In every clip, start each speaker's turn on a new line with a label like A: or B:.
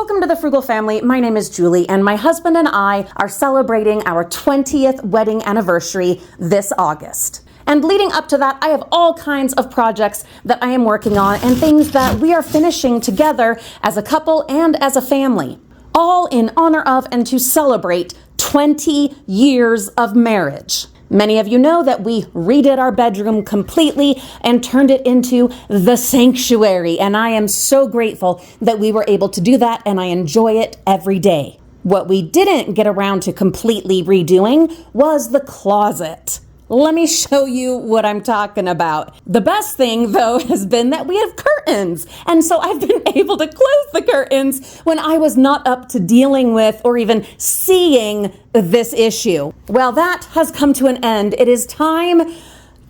A: Welcome to the Frugal Family. My name is Julie, and my husband and I are celebrating our 20th wedding anniversary this August. And leading up to that, I have all kinds of projects that I am working on and things that we are finishing together as a couple and as a family, all in honor of and to celebrate 20 years of marriage. Many of you know that we redid our bedroom completely and turned it into the sanctuary, and I am so grateful that we were able to do that, and I enjoy it every day. What we didn't get around to completely redoing was the closet. Let me show you what I'm talking about. The best thing, though, has been that we have curtains. And so I've been able to close the curtains when I was not up to dealing with or even seeing this issue. Well, that has come to an end. It is time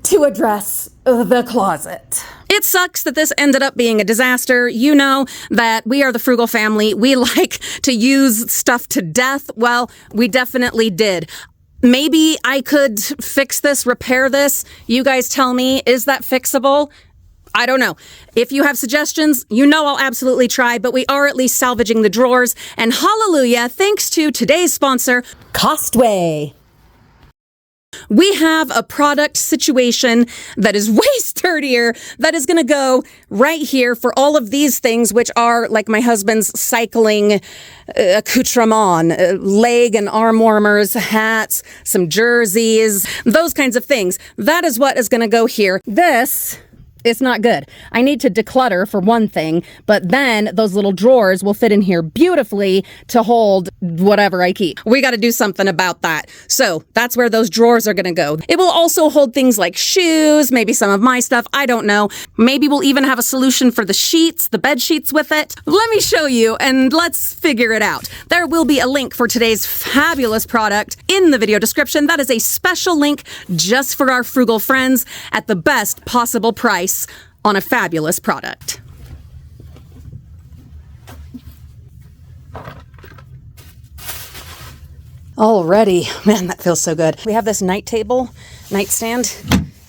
A: to address the closet. It sucks that this ended up being a disaster. You know that we are the Frugal Family. We like to use stuff to death. Well, we definitely did. Maybe I could fix this, repair this. You guys tell me, is that fixable? I don't know. If you have suggestions, you know I'll absolutely try, but we are at least salvaging the drawers. And hallelujah, thanks to today's sponsor, Costway. We have a product situation that is way sturdier that is going to go right here for all of these things, which are like my husband's cycling accoutrement, leg and arm warmers, hats, some jerseys, those kinds of things. That is what is going to go here. This is not good. I need to declutter for one thing, but then those little drawers will fit in here beautifully to hold whatever I keep. We got to do something about that. So that's where those drawers are going to go. It will also hold things like shoes, maybe some of my stuff. I don't know. Maybe we'll even have a solution for the sheets, the bed sheets with it. Let me show you and let's figure it out. There will be a link for today's fabulous product in the video description. That is a special link just for our frugal friends at the best possible price on a fabulous product. Alrighty, man, that feels so good. We have this nightstand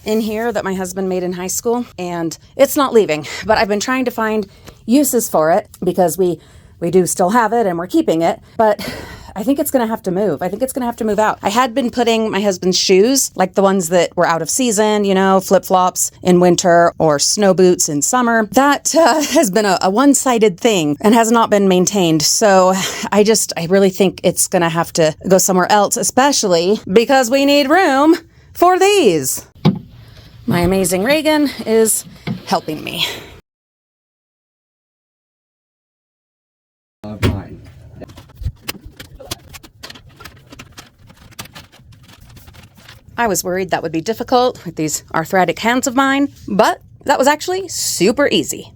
A: in here that my husband made in high school, and it's not leaving, but I've been trying to find uses for it because we do still have it and we're keeping it, but I think it's going to have to move. I think it's going to have to move out. I had been putting my husband's shoes, like the ones that were out of season, you know, flip-flops in winter or snow boots in summer. That has been a one-sided thing and has not been maintained. So I really think it's going to have to go somewhere else, especially because we need room for these. My amazing Reagan is helping me. I was worried that would be difficult with these arthritic hands of mine, but that was actually super easy.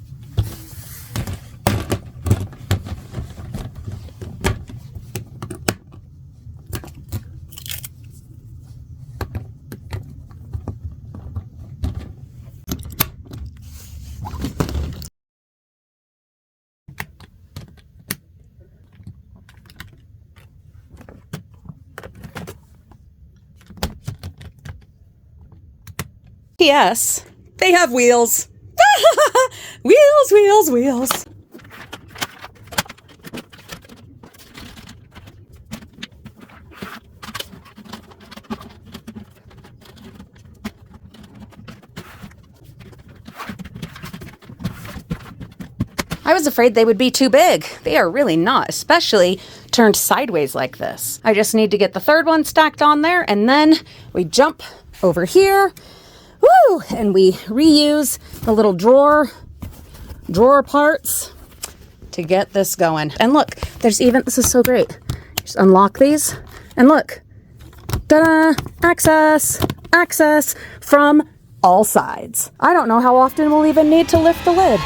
A: P.S. They have wheels. Wheels, wheels, wheels. I was afraid they would be too big. They are really not, especially turned sideways like this. I just need to get the third one stacked on there, and then we jump over here. Woo! And we reuse the little drawer parts to get this going. And look, this is so great. Just unlock these and look, ta-da, access from all sides. I don't know how often we'll even need to lift the lid.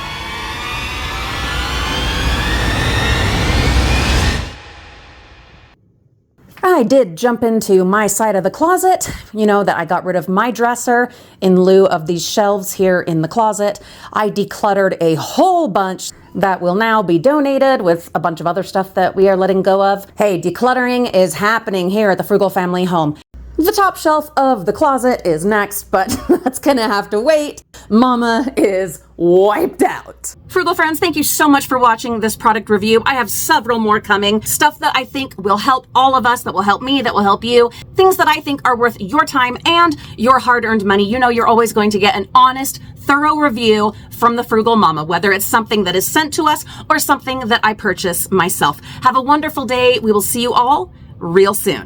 A: I did jump into my side of the closet. You know that I got rid of my dresser in lieu of these shelves here in the closet. I decluttered a whole bunch that will now be donated with a bunch of other stuff that we are letting go of. Hey, decluttering is happening here at the Frugal Family home. The top shelf of the closet is next, but that's gonna have to wait. Mama is wiped out. Frugal friends, thank you so much for watching this product review. I have several more coming. Stuff that I think will help all of us, that will help me, that will help you. Things that I think are worth your time and your hard-earned money. You know you're always going to get an honest, thorough review from the Frugal Mama, whether it's something that is sent to us or something that I purchase myself. Have a wonderful day. We will see you all real soon.